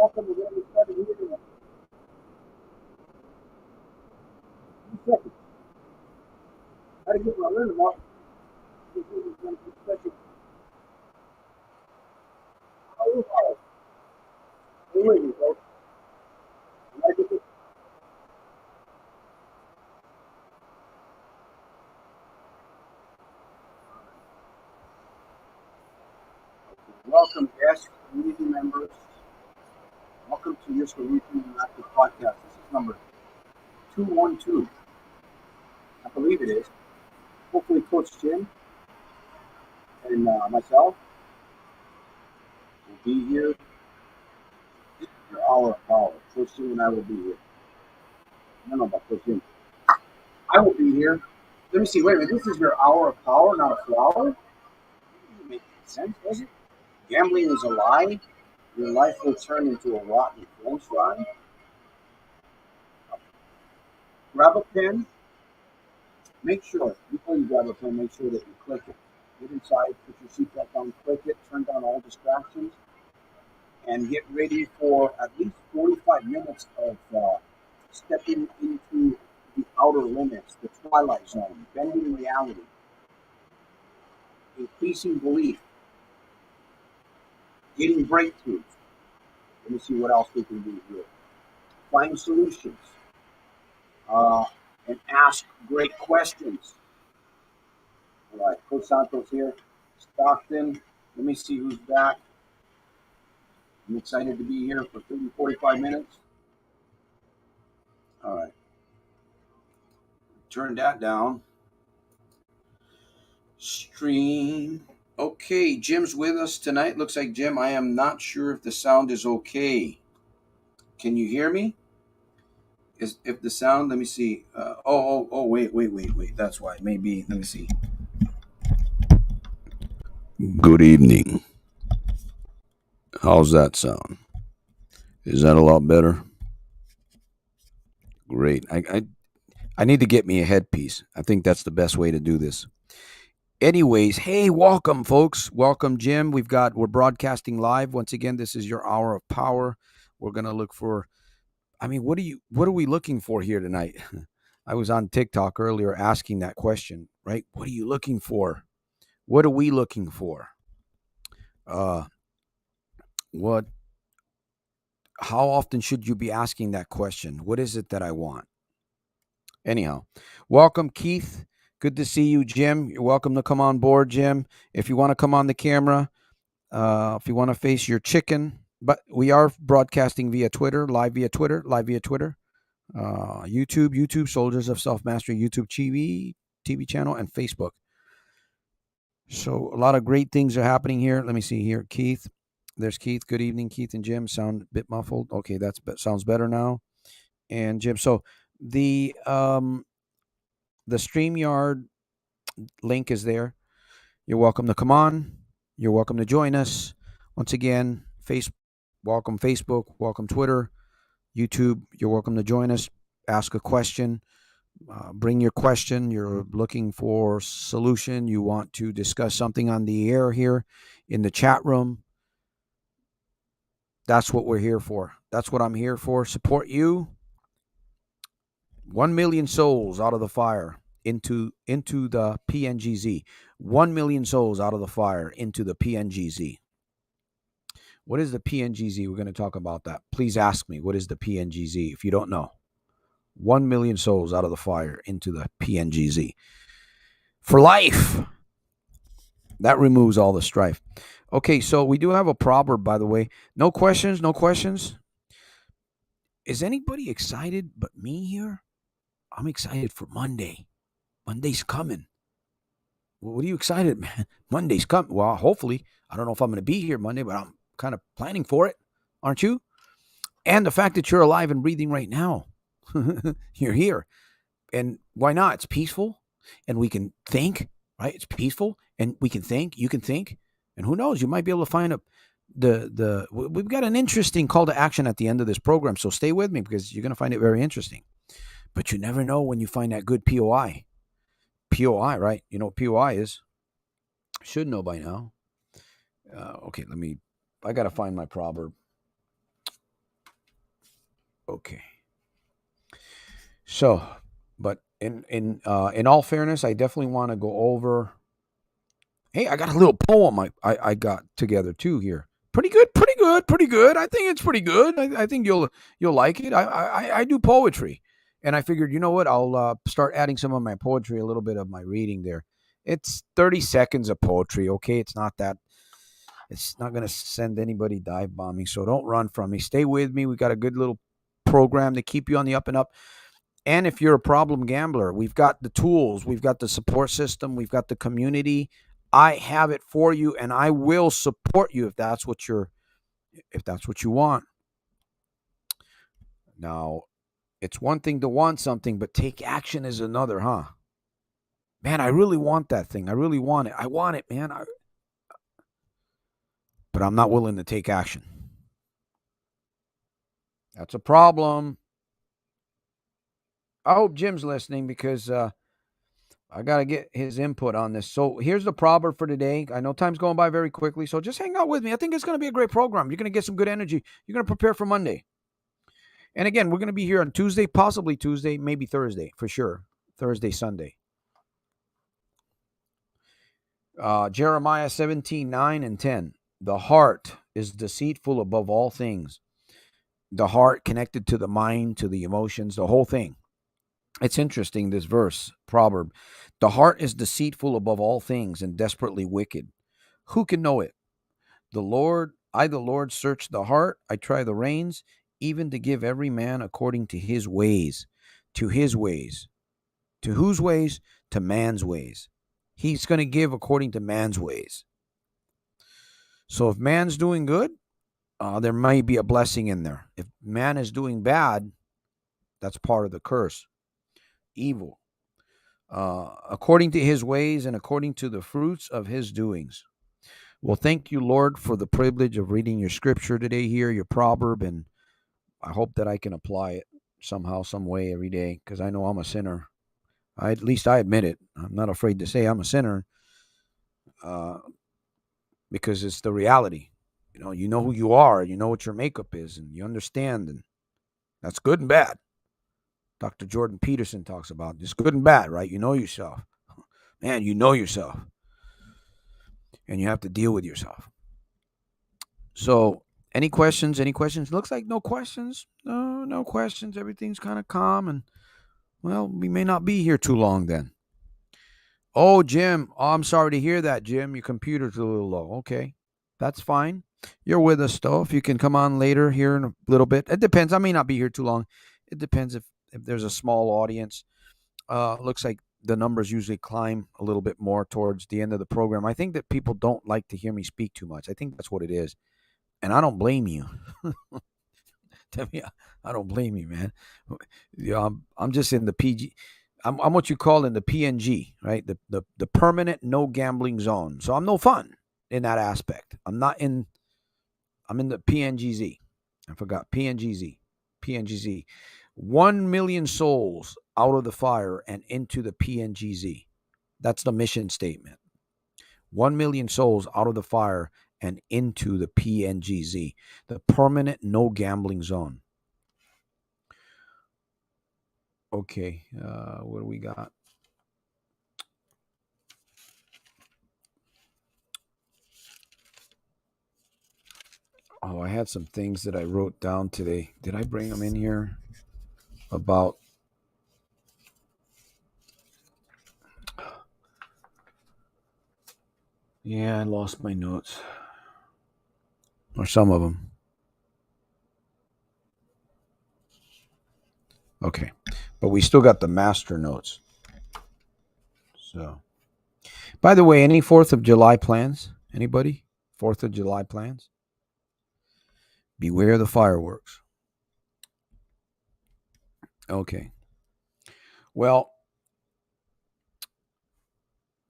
welcome. We're going to get started here in a few seconds. Got to get my rhythm up. This is going to be special. Oh, stay with me, folks. I gotta get this. Welcome, guests, community members. Welcome to your Solution Active Podcast. This is number 212. I believe it is. Hopefully, Coach Jim and myself will be here. This is your hour of power. Coach Jim and I will be here. I don't know about Coach Jim. I will be here. Let me see. Wait a minute. This is your hour of power, not a flower. Doesn't make sense, does it? Gambling is a lie. Your life will turn into a rotten French fry. Grab a pen. Make sure, before you grab a pen, make sure that you click it. Get inside, put your seatbelt down, click it, turn down all distractions, and get ready for at least 45 minutes of stepping into the outer limits, the twilight zone, bending reality, increasing belief, getting breakthroughs. Let me see what else we can do here. Find solutions and ask great questions. All right, Coach Santos here. Stockton. Let me see who's back. I'm excited to be here for 30, 45 minutes. All right. Turn that down. Stream. Okay, Jim's with us tonight. Looks like Jim, I am not sure if the sound is okay. Can you hear me? If the sound, let me see. Wait. That's why. Maybe, let me see. Good evening. How's that sound? Is that a lot better? Great. I need to get me a headpiece. I think that's the best way to do this. Anyways, hey, welcome, folks. Welcome, Jim. We're broadcasting live. Once again, this is your hour of power. We're going to look for, what are we looking for here tonight? I was on TikTok earlier asking that question, right? What are you looking for? What are we looking for? How often should you be asking that question? What is it that I want? Anyhow, welcome, Keith. Good to see you, Jim. You're welcome to come on board, Jim. If you want to come on the camera, if you want to face your chicken, but we are broadcasting via Twitter, live via Twitter, YouTube, Soldiers of Self-Mastery, YouTube TV channel, and Facebook. So a lot of great things are happening here. Let me see here. Keith. There's Keith. Good evening, Keith and Jim. Sound a bit muffled. Okay, sounds better now. And Jim, so the StreamYard link is there. You're welcome to come on. You're welcome to join us. Once again, welcome Facebook, welcome Twitter, YouTube. You're welcome to join us. Ask a question. Bring your question. You're looking for solution. You want to discuss something on the air here in the chat room. That's what we're here for. That's what I'm here for. Support you. 1 million souls out of the fire into the PNGZ. 1 million souls out of the fire into the PNGZ. What is the PNGZ? We're going to talk about that. Please ask me, what is the PNGZ if you don't know? 1 million souls out of the fire into the PNGZ. For life. That removes all the strife. Okay, so we do have a proverb, by the way. No questions. Is anybody excited but me here? I'm excited for Monday. Monday's coming. What are you excited, man? Monday's coming. Well, hopefully. I don't know if I'm going to be here Monday, but I'm kind of planning for it. Aren't you? And the fact that you're alive and breathing right now. You're here. And why not? It's peaceful. And we can think, right? It's peaceful. And we can think. You can think. And who knows? You might be able to find we've got an interesting call to action at the end of this program. So stay with me because you're going to find it very interesting. But you never know when you find that good POI. POI, right? You know what POI is. Should know by now. Okay, I got to find my proverb. Okay. So, but in all fairness, I definitely want to go over. Hey, I got a little poem I got together too here. Pretty good, pretty good, pretty good. I think it's pretty good. I think you'll like it. I do poetry, and I figured, you know what? I'll start adding some of my poetry, a little bit of my reading there. It's 30 seconds of poetry. Okay, it's not that. It's not going to send anybody dive bombing. So don't run from me. Stay with me. We got a good little program to keep you on the up and up. And if you're a problem gambler, we've got the tools, we've got the support system, we've got the community. I have it for you, and I will support you if that's what you want. Now, it's one thing to want something, but take action is another, huh? Man, I really want that thing. I really want it. I want it, man. But I'm not willing to take action. That's a problem. I hope Jim's listening because I got to get his input on this. So here's the proverb for today. I know time's going by very quickly, so just hang out with me. I think it's going to be a great program. You're going to get some good energy. You're going to prepare for Monday. And again, we're going to be here on Tuesday, possibly Tuesday, maybe Thursday, for sure. Thursday, Sunday. Jeremiah 17:9-10. The heart is deceitful above all things. The heart connected to the mind, to the emotions, the whole thing. It's interesting, this verse, proverb. The heart is deceitful above all things and desperately wicked. Who can know it? The Lord, search the heart. I try the reins, even to give every man according to his ways. To his ways. To whose ways? To man's ways. He's going to give according to man's ways. So if man's doing good, there might be a blessing in there. If man is doing bad, that's part of the curse. Evil. According to his ways and according to the fruits of his doings. Well, thank you, Lord, for the privilege of reading your scripture today here, your proverb, and I hope that I can apply it somehow, some way every day, because I know I'm a sinner. At least I admit it. I'm not afraid to say I'm a sinner because it's the reality. You know who you are, you know what your makeup is, and you understand, and that's good and bad. Dr. Jordan Peterson talks about it's good and bad, right? You know yourself. Man, you know yourself. And you have to deal with yourself. So, any questions? Any questions? Looks like no questions. No questions. Everything's kind of calm. And, well, we may not be here too long then. Oh, Jim. Oh, I'm sorry to hear that, Jim. Your computer's a little low. Okay. That's fine. You're with us, though. If you can come on later here in a little bit. It depends. I may not be here too long. It depends if there's a small audience. Looks like the numbers usually climb a little bit more towards the end of the program. I think that people don't like to hear me speak too much. I think that's what it is. And I don't blame you. Tell me, I don't blame you, man. I'm just in the PG. I'm what you call in the PNG, right? The permanent no gambling zone. So I'm no fun in that aspect. I'm in the PNGZ. I forgot PNGZ. PNGZ. 1 million souls out of the fire and into the PNGZ. That's the mission statement. 1 million souls out of the fire and into the PNGZ, the permanent no gambling zone. Okay, what do we got? Oh, I had some things that I wrote down today. Did I bring them in here? About yeah, I lost my notes. Or some of them. Okay. But we still got the master notes. So, by the way, any 4th of July plans? Anybody? 4th of July plans? Beware the fireworks. Okay. Well,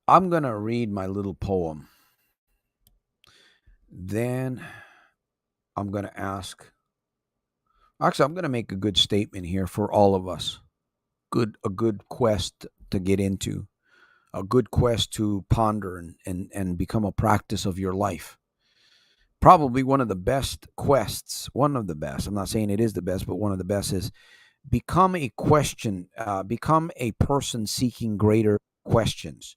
I'm going to read my little poem. Then I'm going to ask. Actually, I'm going to make a good statement here for all of us. A good quest to get into, a good quest to ponder and become a practice of your life. probably one of the best quests, one of the best. I'm not saying it is the best, but one of the best is become a person seeking greater questions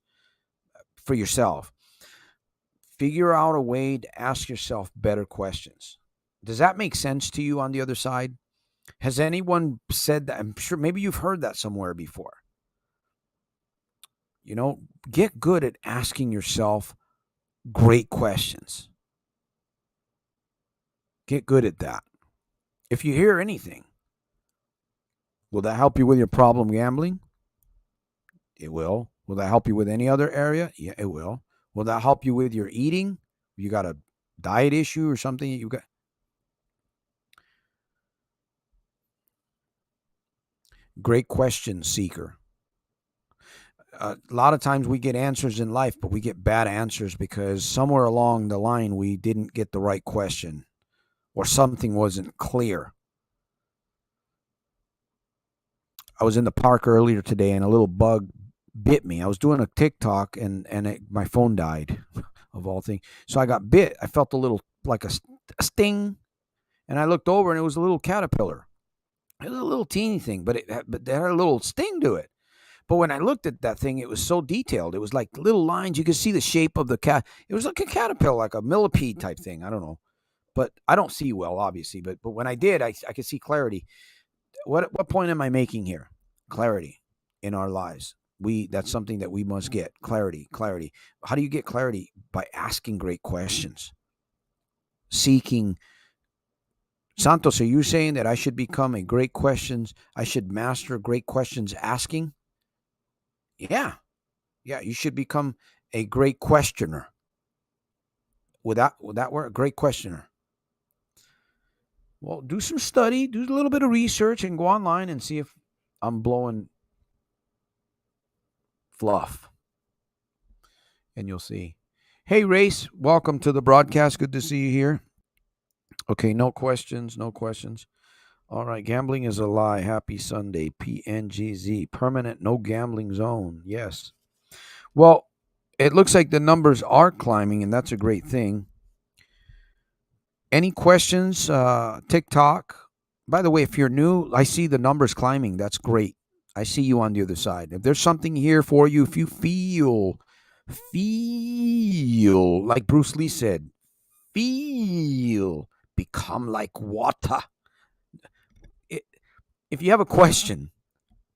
for yourself. Figure out a way to ask yourself better questions. Does that make sense to you on the other side? Has anyone said that? I'm sure maybe you've heard that somewhere before. Get good at asking yourself great questions. Get good at that. If you hear anything, will that help you with your problem gambling? It will. Will that help you with any other area? Yeah, it will. Will that help you with your eating? You got a diet issue or something you got? Great question, seeker. A lot of times we get answers in life, but we get bad answers because somewhere along the line we didn't get the right question or something wasn't clear. I was in the park earlier today and a little bug bit me. I was doing a TikTok and my phone died of all things. So I got bit. I felt a little like a sting, and I looked over and it was a little caterpillar. It was a little teeny thing, but it had a little sting to it. But when I looked at that thing, it was so detailed. It was like little lines. You could see the shape of the cat. It was like a caterpillar, like a millipede type thing. I don't know. But I don't see well, obviously. But when I did, I could see clarity. What point am I making here? Clarity in our lives. That's something that we must get. Clarity. How do you get clarity? By asking great questions. Seeking. Santos, are you saying that I should become I should master great questions asking? Yeah. Yeah, you should become a great questioner. Would that work? A great questioner. Well, do some study, do a little bit of research, and go online and see if I'm blowing fluff. And you'll see. Hey, Race, welcome to the broadcast. Good to see you here. Okay, no questions. All right, gambling is a lie. Happy Sunday. PNGZ. Permanent no gambling zone. Yes. Well, it looks like the numbers are climbing, and that's a great thing. Any questions? TikTok. By the way, if you're new, I see the numbers climbing. That's great. I see you on the other side. If there's something here for you, if you feel like Bruce Lee said, become like water. If you have a question,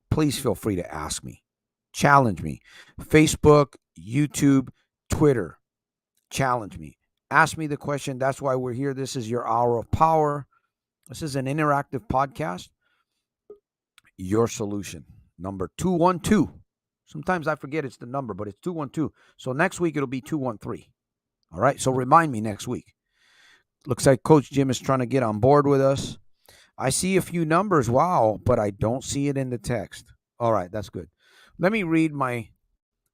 please feel free to ask me. Challenge me. Facebook, YouTube, Twitter. Challenge me. Ask me the question. That's why we're here. This is your hour of power. This is an interactive podcast. Your solution. Number 212. Sometimes I forget it's the number, but it's 212. So next week it'll be 213. All right. So remind me next week. Looks like Coach Jim is trying to get on board with us. I see a few numbers. Wow. But I don't see it in the text. All right. That's good. Let me read my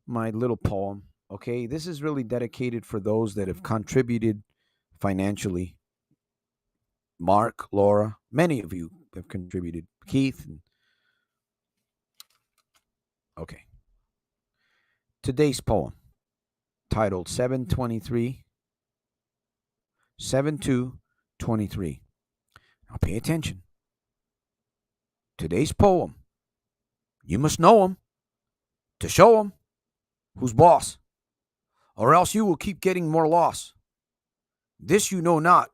little poem. Okay. This is really dedicated for those that have contributed financially. Mark, Laura, many of you have contributed. Keith. Okay. Today's poem, titled 7/2/23. Now pay attention. Today's poem, you must know him to show him who's boss, or else you will keep getting more loss. This you know not,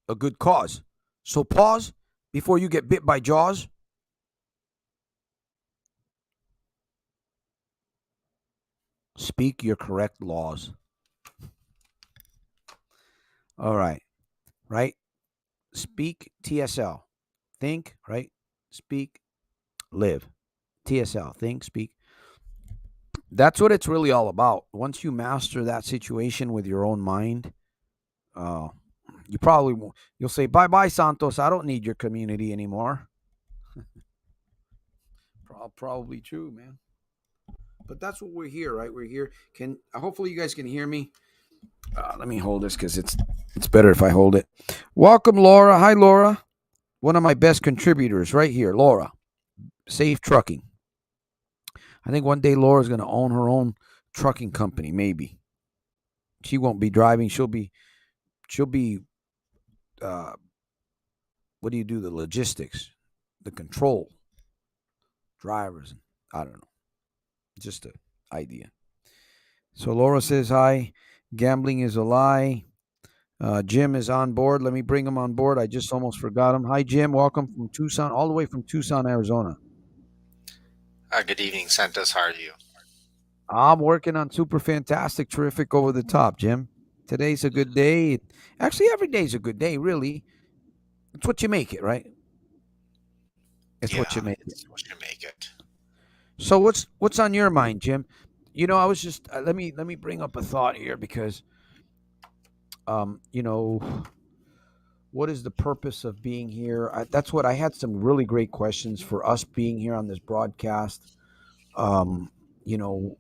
a good cause. So pause before you get bit by jaws. Speak your correct laws. All right. Right? Speak TSL. Think, right? Speak, live. TSL. Think, speak. That's what it's really all about. Once you master that situation with your own mind, you probably won't. You'll say, bye-bye, Santos. I don't need your community anymore. Probably true, man. But that's what we're here, right? We're here. Hopefully you guys can hear me. Let me hold this because it's better if I hold it. Welcome, Laura. Hi, Laura. One of my best contributors right here, Laura. Safe Trucking. I think one day Laura's going to own her own trucking company, maybe. She won't be driving. She'll be she'll be what do you do? The logistics, the control, drivers, and I don't know. Just an idea. So Laura says hi. Gambling is a lie. Jim is on board. Let me bring him on board. I just almost forgot him. Hi, Jim. Welcome from Tucson, all the way from Tucson, Arizona. Good evening, Santos. How are you? I'm working on super fantastic, terrific, over the top, Jim. Today's a good day. Actually, every day's a good day, really. It's what you make it, right? It's what Yeah, you make it. it's what you make it. So what's on your mind, Jim? I was just let me bring up a thought here because you know, what is the purpose of being here? That's what I had some really great questions for us being here on this broadcast. Um, you know,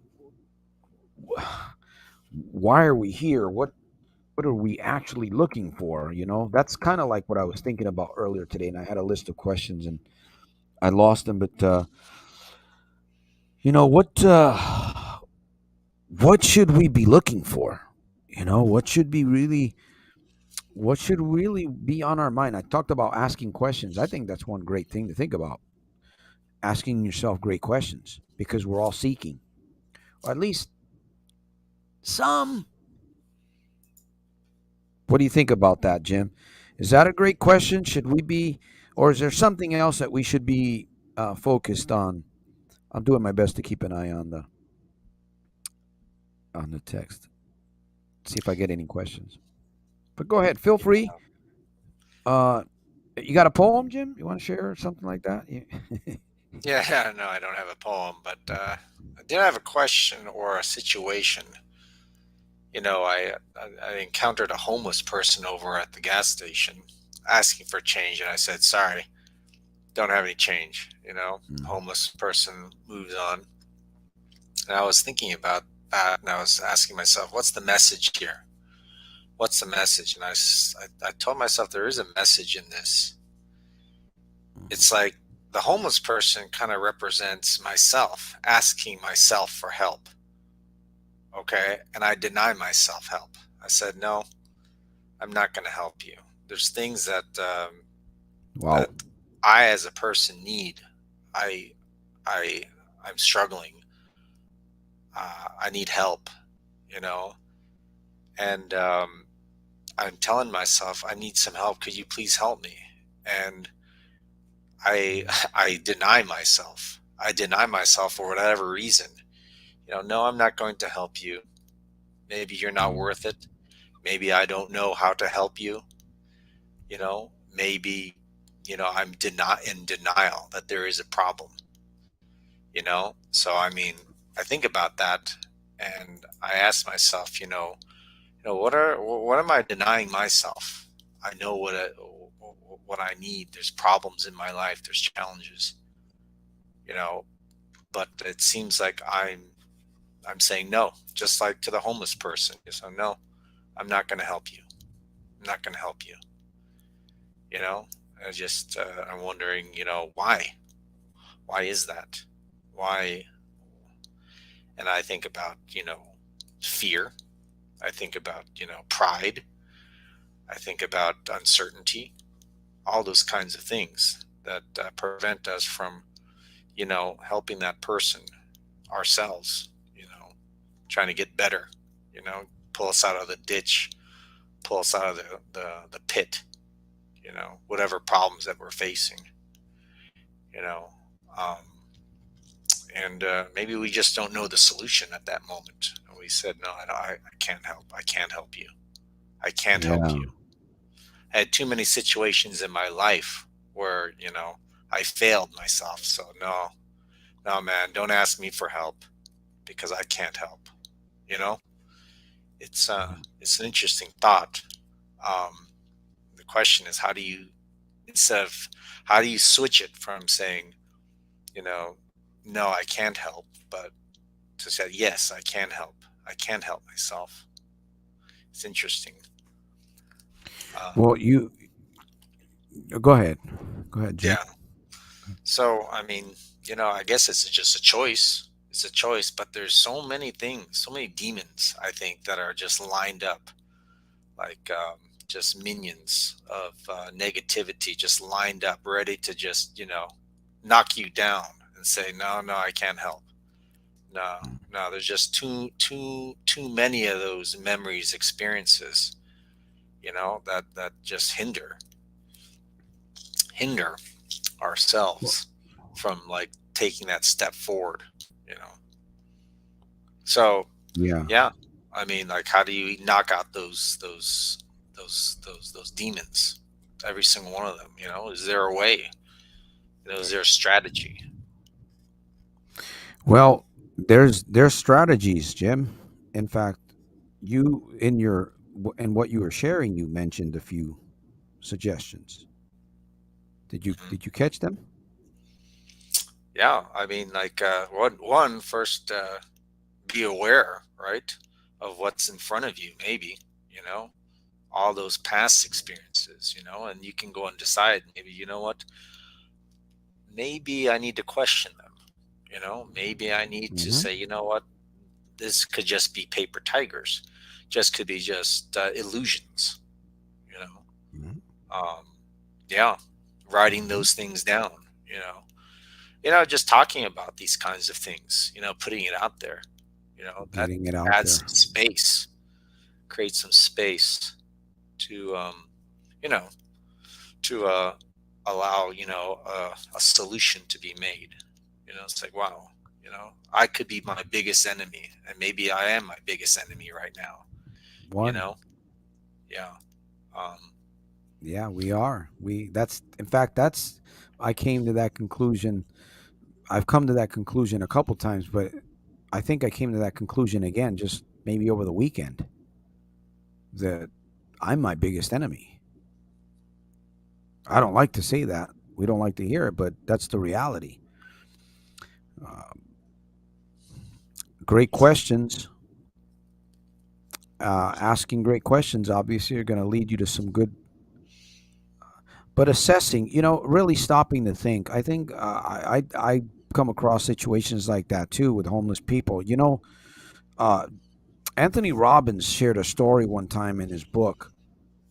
why are we here? What are we actually looking for? That's kind of like what I was thinking about earlier today, and I had a list of questions and I lost them. But you know what should we be looking for? What should really be on our mind? I talked about asking questions. I think that's one great thing to think about. Asking yourself great questions because we're all seeking, or at least some. What do you think about that, Jim? Is that a great question? Should we be, or is there something else that we should be focused on? I'm doing my best to keep an eye on the text. See if I get any questions. But go ahead, feel free. Uh, you got a poem, Jim? You want to share something like that? Yeah, no, I don't have a poem, but I did have a question or a situation. I encountered a homeless person over at the gas station asking for change, and I said, "Sorry, don't have any change." Mm. Homeless person moves on, and I was thinking about that, and I was asking myself, "What's the message here? What's the message?" And I told myself there is a message in this. It's like the homeless person kind of represents myself asking myself for help. Okay. And I deny myself help. I said, no, I'm not going to help you. There's things that Wow. I as a person need. I, I, I'm struggling. I need help, you know, and I'm telling myself, I need some help. Could you please help me? And I, I deny myself. I deny myself for whatever reason. No, I'm not going to help you. Maybe you're not worth it. Maybe I don't know how to help you. Maybe, I'm in denial that there is a problem. So, I mean, I think about that and I ask myself, what am I denying myself? I know what I need. There's problems in my life. There's challenges, you know, but it seems like I'm saying no, just like to the homeless person. So no, I'm not going to help you. I'm not going to help you. You know, I'm wondering, why? Why is that? Why? And I think about, fear. I think about, pride. I think about uncertainty, all those kinds of things that prevent us from, helping that person ourselves, trying to get better, pull us out of the ditch, pull us out of the pit, whatever problems that we're facing, you know. Um, and maybe we just don't know the solution at that moment. And we said, no, I can't help. I can't help you. I can't help Yeah. you. I had too many situations in my life where, I failed myself. So no, no, man, don't ask me for help because I can't help. You know, it's an interesting thought. Um, the question is, instead of how do you switch it from saying, you know, no, I can't help, but to say, yes, I can help. I can help myself. It's interesting. Uh, Well, you go ahead. Go ahead, Jim. yeah. So, I mean, I guess it's just a choice. It's a choice, but there's so many things, so many demons, I think, that are just lined up. Like, just minions of negativity just lined up, ready to just, knock you down and say, no, no, I can't help. No, Mm. no, there's just too many of those memories, experiences, that just hinder Well, ourselves from like taking that step forward, you know. So yeah. yeah, I mean, like, how do you knock out those demons? Every single one of them, Is there a way? Is there a strategy? Well, there's strategies, Jim. In fact, you in your in what you were sharing, you mentioned a few suggestions. Mhm. Did you catch them? Yeah, I mean, like, one first, be aware, right, of what's in front of you. Maybe, you know, all those past experiences, and you can go and decide. Maybe, what? Maybe I need to question them. Maybe I need to Hmm. say, what? This could just be paper tigers, just could be just illusions. You know, Hmm. um, yeah, writing Hmm. those things down. You know, just talking about these kinds of things. Putting it out there. That Getting it out adds there. some space, creates some space to, you know, to allow a solution to be made. It's like, wow, I could be my biggest enemy, and maybe I am my biggest enemy right now. You One. know, yeah. Um, Yeah, we are. We that's in fact that's I came to that conclusion. I've come to that conclusion a couple times, but I think I came to that conclusion again just maybe over the weekend that I'm my biggest enemy. I don't like to say that. We don't like to hear it, but that's the reality. Uh, Great questions. Asking great questions obviously are going to lead you to some good, but assessing, really stopping to think. I think I come across situations like that too with homeless people. Uh, Anthony Robbins shared a story one time in his book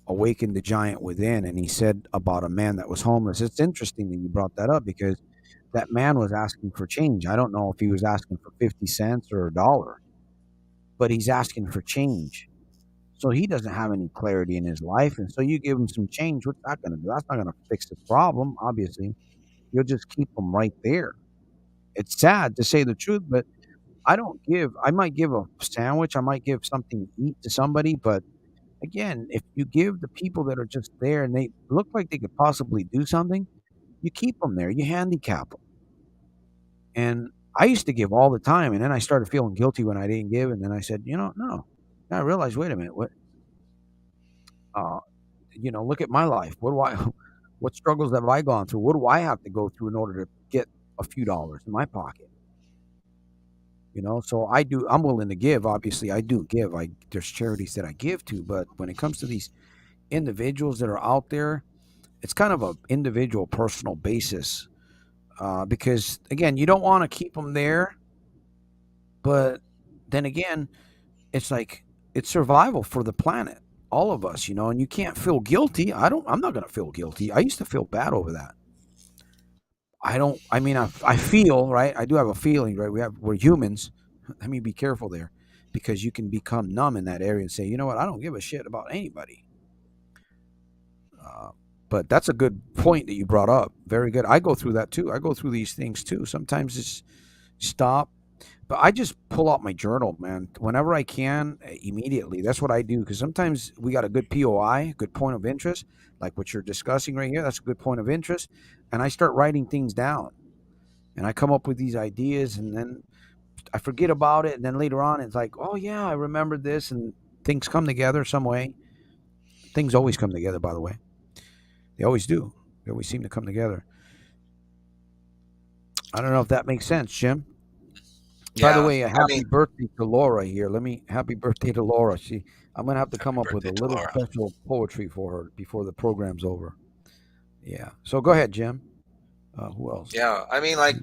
Awaken the Giant Within, and he said about a man that was homeless. It's interesting that you brought that up because that man was asking for change. I don't know if he was asking for 50 cents or a dollar, but he's asking for change. So he doesn't have any clarity in his life. And so you give him some change. What's that going to do? That's not going to fix the problem, obviously. You'll just keep him right there. It's sad to say the truth, but I might give a sandwich. I might give something to eat to somebody. But again, if you give the people that are just there and they look like they could possibly do something, you keep them there. You handicap them. And I used to give all the time. And then I started feeling guilty when I didn't give. And then I said, no. And I realized, wait a minute, uh, look at my life. What do I, what struggles have I gone through? What do I have to go through in order to get a few dollars in my pocket? So I'm willing to give. Obviously, I do give. There's charities that I give to, but when it comes to these individuals that are out there, it's kind of a individual, personal basis. Because again, you don't want to keep them there, but then again, it's like it's survival for the planet, all of us, and you can't feel guilty. I'm not going to feel guilty. I used to feel bad over that. I don't. I mean, I feel right. I do have a feeling, right? We're humans. Let me be careful there, because you can become numb in that area and say, you know what? I don't give a shit about anybody. Uh, but that's a good point that you brought up. Very good. I go through that too. I go through these things too. Sometimes it's stop, but I just pull out my journal, man. Whenever I can, immediately. That's what I do because sometimes we got a good POI, good point of interest, like what you're discussing right here. That's a good point of interest, and I start writing things down and I come up with these ideas and then I forget about it and then later on it's like, "Oh yeah, I remember this," and things come together some way. Things always come together, by the way. They always do. They always seem to come together. I don't know if that makes sense, Jim. By the yeah, way, a I mean, happy birthday to Laura here. Happy birthday to Laura. I'm gonna have to come happy up with a birthday to little Laura. special poetry for her before the program's over. Yeah. So go ahead, Jim. Who else? Yeah, I mean, like,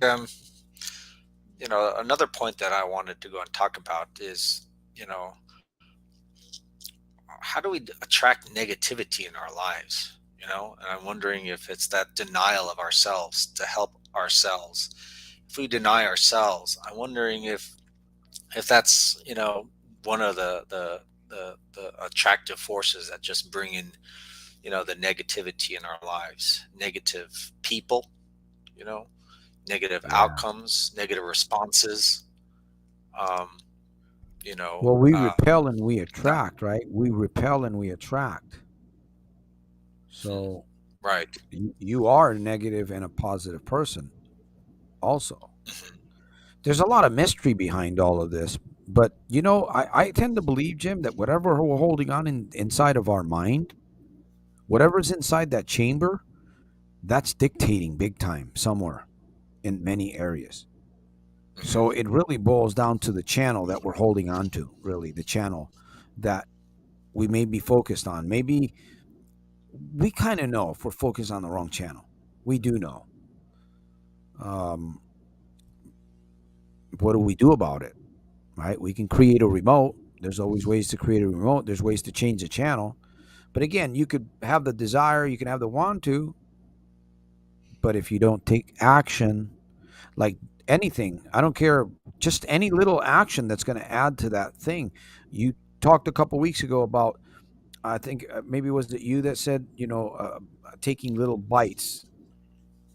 another point that I wanted to go and talk about is, you know, how do we attract negativity in our lives? And I'm wondering if it's that denial of ourselves to help ourselves. If we deny ourselves, I'm wondering if that's one of the attractive forces that just bring in the negativity in our lives, negative people, you know negative Yeah. outcomes, negative responses. um you know Well, we uh repel and we not attract, right? We repel and we attract. hmm, So right. you are a negative and a positive person also. Hmm. There's a lot of mystery behind all of this. But, I tend to believe, Jim, that whatever we're holding on inside of our mind, whatever's inside that chamber, that's dictating big time somewhere in many areas. So Hmm. it really boils down to the channel that we're holding on to, really, the channel that we may be focused on. Maybe we kind of know if we're focused on the wrong channel. We do know. Um, what do we do about it? Right? We can create a remote. There's always ways to create a remote. There's ways to change the channel. But again, you could have the desire, you can have the want to, but if you don't take action, like anything, I don't care, just any little action that's going to add to that thing. You talked a couple weeks ago about, I think maybe was it you that said, taking little bites,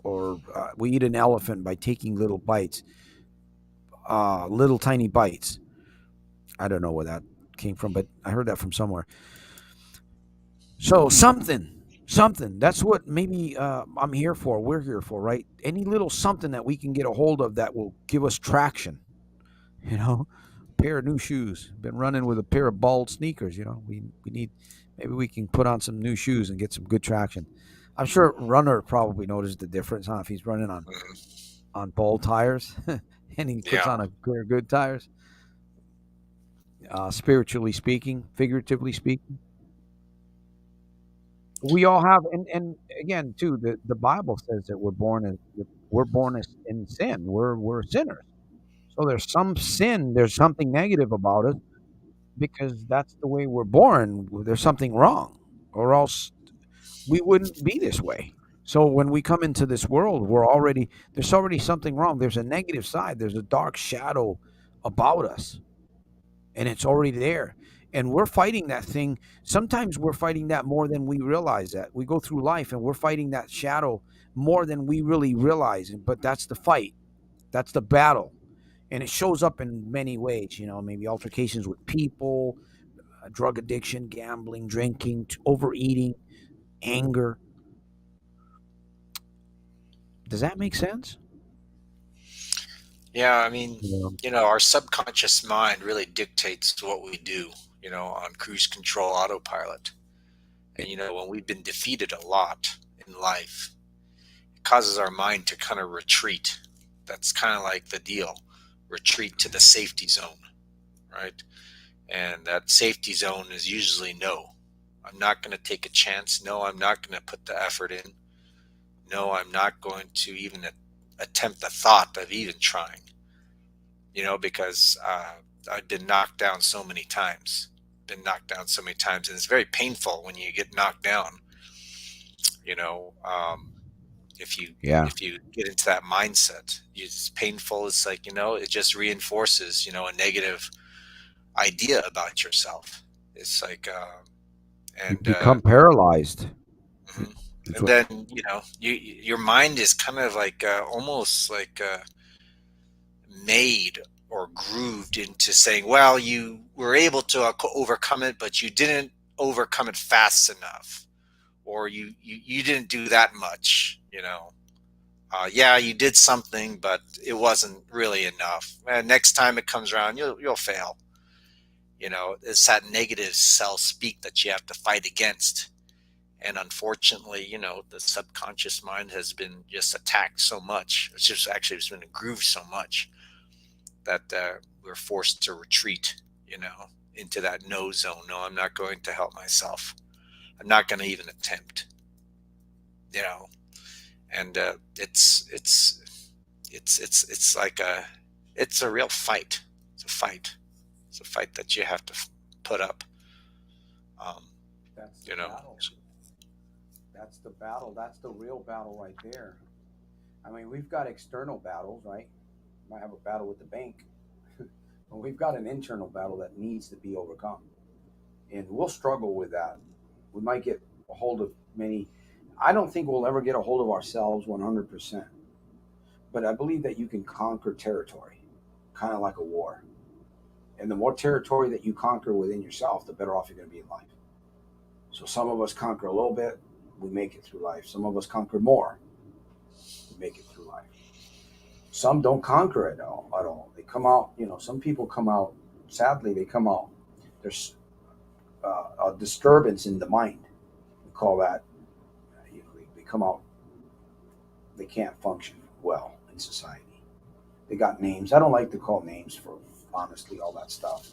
or we eat an elephant by taking little bites, little tiny bites. I don't know where that came from, but I heard that from somewhere. So something. That's what maybe I'm here for. We're here for, right? Any little something that we can get a hold of that will give us traction. You know, pair of new shoes. Been running with a pair of bald sneakers. We need, maybe we can put on some new shoes and get some good traction. I'm sure Runner probably noticed the difference, huh? If he's running Hmm. on bald tires and he puts Yeah. on a pair of good tires. Spiritually speaking, figuratively speaking, we all have, and again, too, the Bible says that we're born in sin. We're sinners. So there's some sin. There's something negative about us because that's the way we're born. There's something wrong, or else we wouldn't be this way. So when we come into this world, there's already something wrong. There's a negative side. There's a dark shadow about us, and it's already there. And we're fighting that thing. Sometimes we're fighting that more than we realize. That we go through life and we're fighting that shadow more than we really realize. But that's the fight. That's the battle. And it shows up in many ways, maybe altercations with people, drug addiction, gambling, drinking, overeating, anger. Does that make sense? Yeah, I mean, Yeah. our subconscious mind really dictates what we do, on cruise control autopilot. And, when we've been defeated a lot in life, it causes our mind to kind of retreat. That's kind of like the deal, retreat to the safety zone, right? And that safety zone is usually no. I'm not going to take a chance. No, I'm not going to put the effort in. No, I'm not going to even attempt the thought of even trying, because I've been knocked down so many times. Been knocked down so many times, and it's very painful when you get knocked down. You know, um, if you Yeah. if you get into that mindset, it's painful. It's like it just reinforces a negative idea about yourself. It's like You and become paralyzed. mhm. It's And what, then your mind is kind of like almost like made or grooved into saying, well, you were able to overcome it, but you didn't overcome it fast enough, or you didn't do that much. Yeah, you did something, but it wasn't really enough. And next time it comes around, you'll fail. It's that negative self speak that you have to fight against. And unfortunately, the subconscious mind has been just attacked so much. It's been grooved so much that we're forced to retreat, into that no zone. No, I'm not going to help myself. I'm not going to even attempt, you know. And it's like it's a real fight. It's a fight. It's a fight that you have to put up. Um, That's the you know, battle. That's the battle. That's the real battle right there. I mean, we've got external battles, right? Might have a battle with the bank, but we've got an internal battle that needs to be overcome, and we'll struggle with that. We might get a hold of many. I don't think we'll ever get a hold of ourselves 100%, but I believe that you can conquer territory, kind of like a war. And the more territory that you conquer within yourself, the better off you're going to be in life. So some of us conquer a little bit, we make it through life. Some of us conquer more, we make it through life. Some don't conquer it all at all. They come out, some people come out, sadly, they come out, there's a disturbance in the mind. We call that, they come out, they can't function well in society. They got names. I don't like to call names for honestly all that stuff.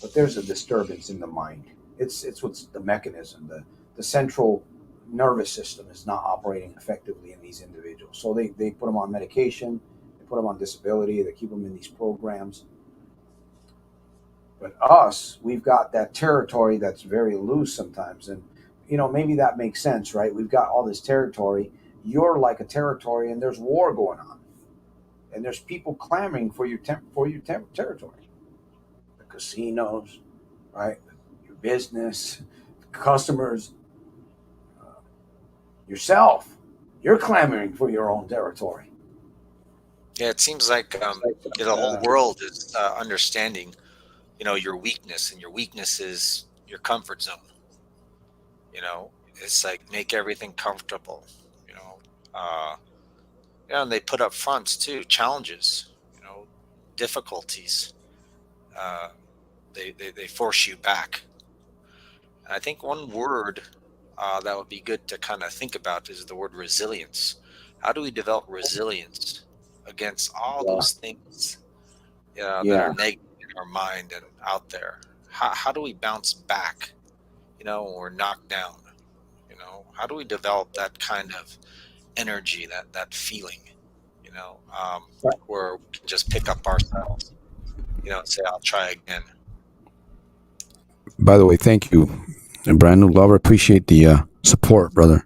But there's a disturbance in the mind. It's what's the mechanism. The central nervous system is not operating effectively in these individuals. So they put them on medication, they put them on disability, they keep them in these programs. But us, we've got that territory that's very loose sometimes, and maybe that makes sense, right? We've got all this territory. You're like a territory, and there's war going on, and there's people clamoring for your territory. The casinos, right? Your business, customers, uh, yourself. You're clamoring for your own territory. yeah, it seems like the whole world is understanding, your weakness, and your weakness is your comfort zone. It's like make everything comfortable. You know, uh, yeah, and they put up fronts too, challenges, difficulties. Uh, they force you back. And I think one word that would be good to kind of think about is the word resilience. How do we develop resilience against all Yeah, those things that are yeah. negative in our mind and out there? How do we bounce back, when we're knocked down? How do we develop that kind of energy, that feeling, where we can just pick up ourselves, and say, I'll try again. By the way, thank you, brand new lover. Appreciate the support, brother.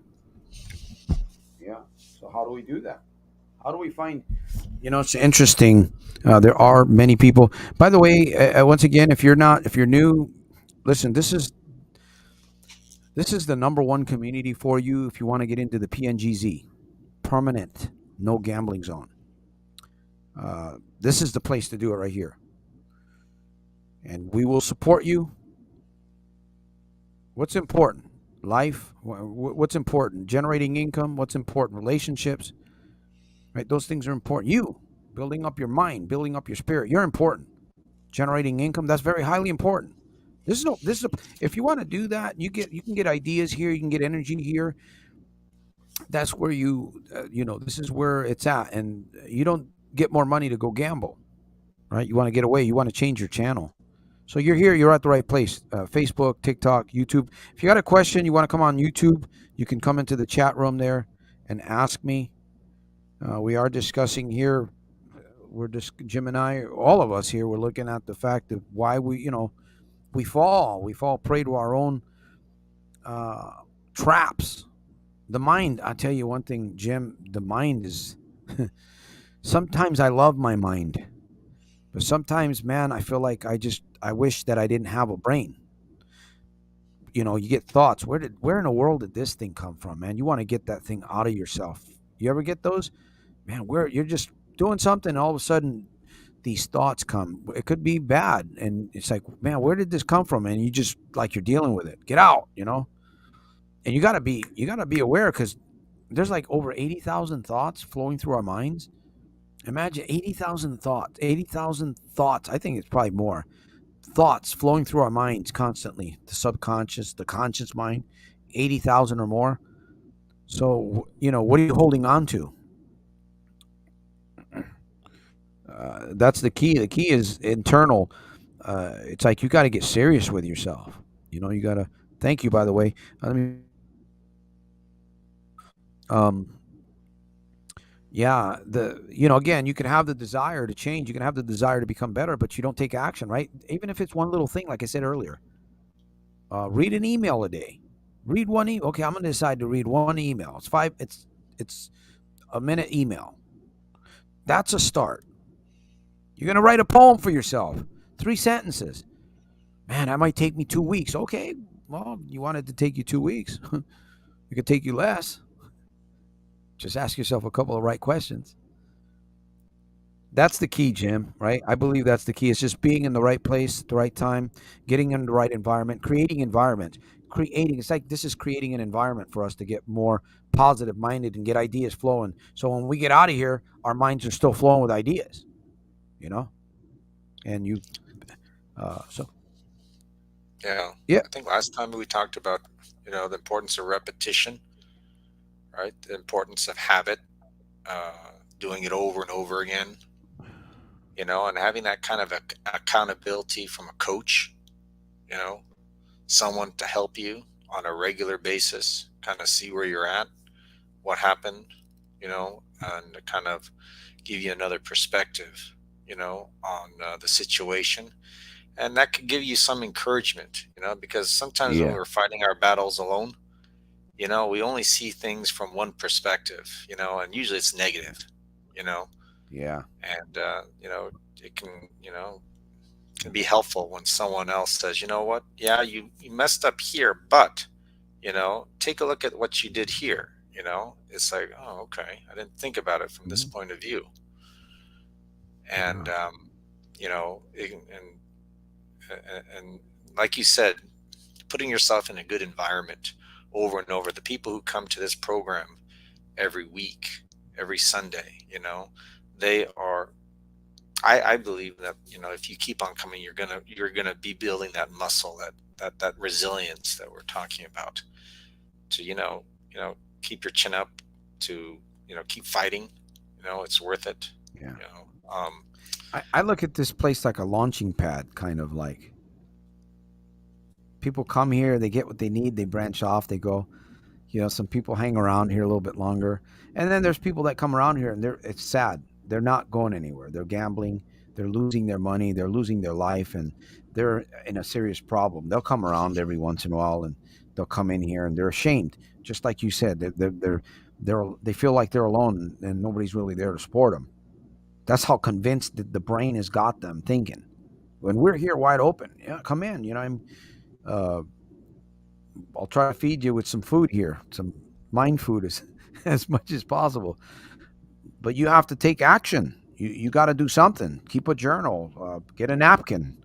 Yeah. So how do we do that? How do we find? It's interesting. There are many people. By the way, once again, if you're new, listen. This is the number one community for you if you want to get into the PNGZ, permanent no gambling zone. This is the place to do it right here, and we will support you. What's important? Life. What's important? Generating income. What's important? Relationships. Right. Those things are important. You building up your mind, building up your spirit. You're important. Generating income. That's very highly important. If you want to do that, you can get ideas here. You can get energy here. That's where this is where it's at, and you don't get more money to go gamble, right? You want to get away. You want to change your channel. So you're here. You're at the right place. Facebook, TikTok, YouTube. If you got a question, you want to come on YouTube, you can come into the chat room there and ask me. We are discussing here. We're just Jim and I, all of us here. We're looking at the fact of why we fall. We fall prey to our own uh, traps. The mind. I tell you one thing, Jim. The mind is. Sometimes I love my mind, but sometimes, man, I feel like I wish that I didn't have a brain. You get thoughts. Where in the world did this thing come from, man? You want to get that thing out of yourself. You ever get those, man? Where you're just doing something, all of a sudden these thoughts come. It could be bad, and it's like, man, where did this come from? And you just like you're dealing with it. Get out. And you gotta be aware because there's like over 80,000 thoughts flowing through our minds. Imagine 80,000 thoughts. I think it's probably more thoughts flowing through our minds constantly. The subconscious, the conscious mind, 80,000 or more. So, what are you holding on to? That's the key. The key is internal. It's like you got to get serious with yourself. You got to. Thank you, by the way. Let me. Um, yeah, again, you can have the desire to change. You can have the desire to become better, but you don't take action, right? Even if it's one little thing, like I said earlier. Read an email a day. Read one email. Okay, I'm gonna decide to read one email. It's a minute email. That's a start. You're gonna write a poem for yourself. 3 sentences. Man, that might take me 2 weeks. Okay, well, you want it to take you 2 weeks. It could take you less. Just ask yourself a couple of right questions. That's the key, Jim, right? I believe that's the key. It's just being in the right place at the right time, getting in the right environment, creating environment. Creating, it's like this is creating an environment for us to get more positive minded and get ideas flowing. So when we get out of here, our minds are still flowing with ideas, you know? And so, Yeah. yeah, I think last time we talked about, the importance of repetition, right? The importance of habit, doing it over and over again, and having that kind of accountability from a coach, you know, someone to help you on a regular basis, kind of see where you're at, what happened, and to kind of give you another perspective, on the situation. And that could give you some encouragement, because sometimes when yeah, we're fighting our battles alone, we only see things from one perspective, and usually it's negative, you know, yeah. and, it can be helpful when someone else says, you know what, yeah, you messed up here, but, take a look at what you did here. It's like, oh, okay, I didn't think about it from this Hmm. point of view. Yeah, And, and like you said, putting yourself in a good environment over and over. The people who come to this program every week, every Sunday, they are. I believe that if you keep on coming, you're gonna be building that muscle, that resilience that we're talking about. To keep your chin up, to keep fighting. It's worth it. yeah. You know, um, I look at this place like a launching pad, kind of like people come here, they get what they need, they branch off, they go. Some people hang around here a little bit longer, and then there's people that come around here and it's sad. They're not going anywhere. They're gambling. They're losing their money. They're losing their life, and they're in a serious problem. They'll come around every once in a while, and they'll come in here and they're ashamed, just like you said. They feel like they're alone and nobody's really there to support them. That's how convinced that the brain has got them thinking. When we're here wide open, yeah, come in. Uh, I'll try to feed you with some food here, some mind food as as much as possible. But you have to take action. You got to do something. Keep a journal. Get a napkin.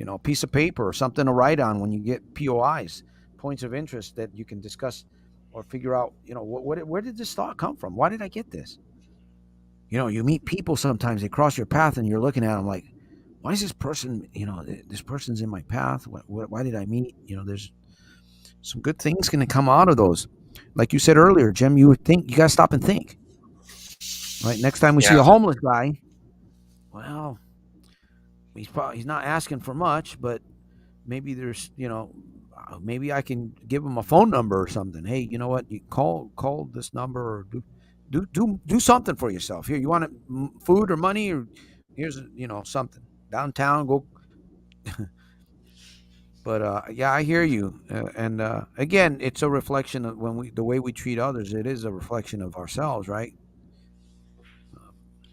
A piece of paper or something to write on when you get POIs, points of interest that you can discuss or figure out. Where did this thought come from? Why did I get this? You meet people sometimes. They cross your path, and you're looking at them like, why is this person? This person's in my path. Why did I meet? There's some good things going to come out of those. Like you said earlier, Jim, you would think you got to stop and think. Right, next time we see yeah, a homeless guy, well, he's not asking for much, but maybe there's maybe I can give him a phone number or something. Hey, you know what? You call this number or do something for yourself. Here, you want food or money or here's something downtown. Go. But yeah, I hear you, and again, it's a reflection of the way we treat others. It is a reflection of ourselves, right?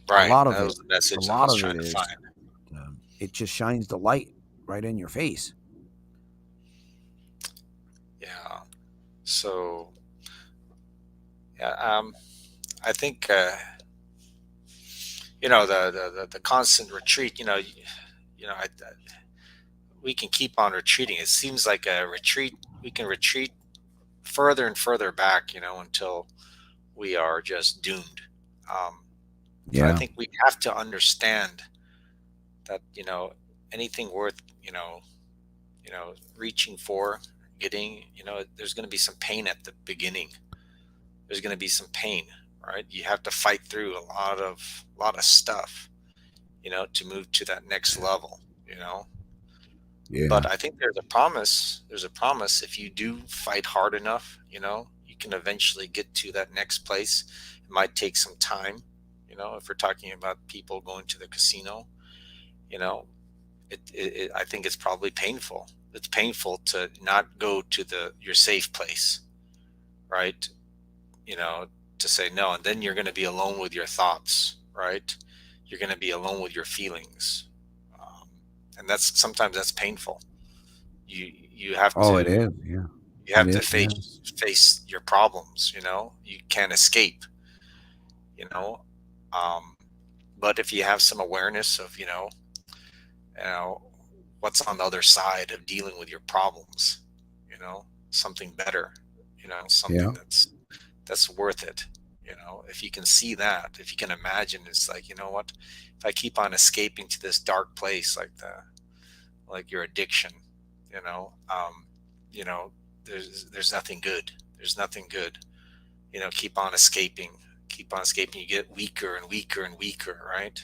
A right. lot of That it, was the a message I lot was of it trying to is. find. It just shines the light right in your face. Yeah. So, yeah, I think, the constant retreat. We can keep on retreating. It seems like a retreat. We can retreat further and further back, until we are just doomed. Um, but I Yeah, think we have to understand that, anything worth, reaching for, getting, there's going to be some pain at the beginning. There's going to be some pain, right? You have to fight through a lot of stuff, to move to that next level, yeah, but I think there's a promise if you do fight hard enough, you can eventually get to that next place. It might take some time, if we're talking about people going to the casino, you know I think it's probably painful. It's painful to not go to your safe place, right? You know, to say no, and then you're going to be alone with your thoughts, right? You're going to be alone with your feelings, um, and sometimes that's painful. You have Oh, it to is. Yeah, you it have to is. Yes. face your problems. You can't escape. You know, um, but if you have some awareness of you know what's on the other side of dealing with your problems, something better, something Yeah. that's worth it. If you can see that, if you can imagine, it's like, what, if I keep on escaping to this dark place, like your addiction, you know um you know there's nothing good. There's nothing good. Keep on escaping, keep on escaping. You get weaker and weaker and weaker, right?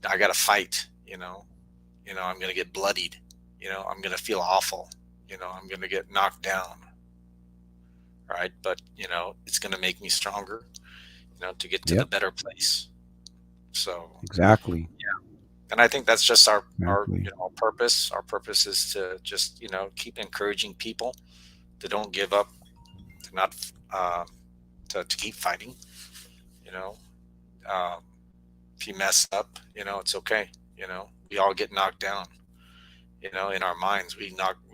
I gotta fight. I'm gonna get bloodied. I'm gonna feel awful. I'm gonna get knocked down, right? But it's gonna make me stronger, to get to the Yep. better place. So, Exactly. and I think that's just our Exactly. our purpose. Our purpose is to just keep encouraging people to don't give up, to not to keep fighting. You know, um, if you mess up, it's okay. We all get knocked down. In our minds, we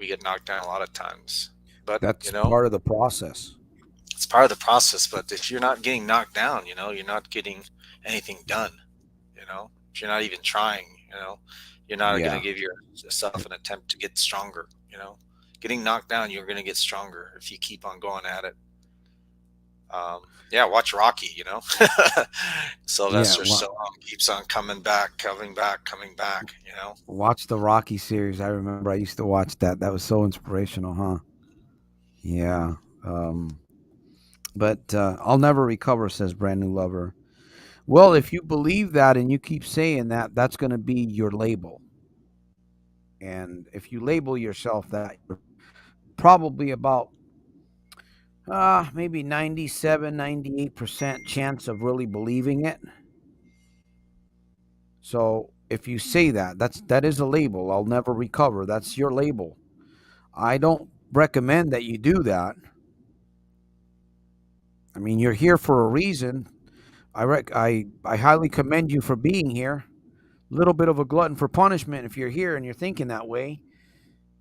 get knocked down a lot of times. But That's part of the process. it's part of the process. But if you're not getting knocked down, you're not getting anything done. If you're not even trying, you're not going to Yeah. give yourself an attempt to get stronger. Getting knocked down, you're going to get stronger if you keep on going at it. Yeah, watch Rocky. Yeah. Sylvester Stallone keeps on coming back, coming back, coming back. Watch the Rocky series. I remember I used to watch that. That was so inspirational, huh? Yeah. Um, but I'll never recover, says Brand New Lover. Well, if you believe that and you keep saying that, that's going to be your label. And if you label yourself that, you're probably about maybe 97, 98% chance of really believing it. So if you say that is a label. I'll never recover. That's your label. I don't recommend that you do that. I mean, you're here for a reason. I highly commend you for being here. A little bit of a glutton for punishment if you're here and you're thinking that way,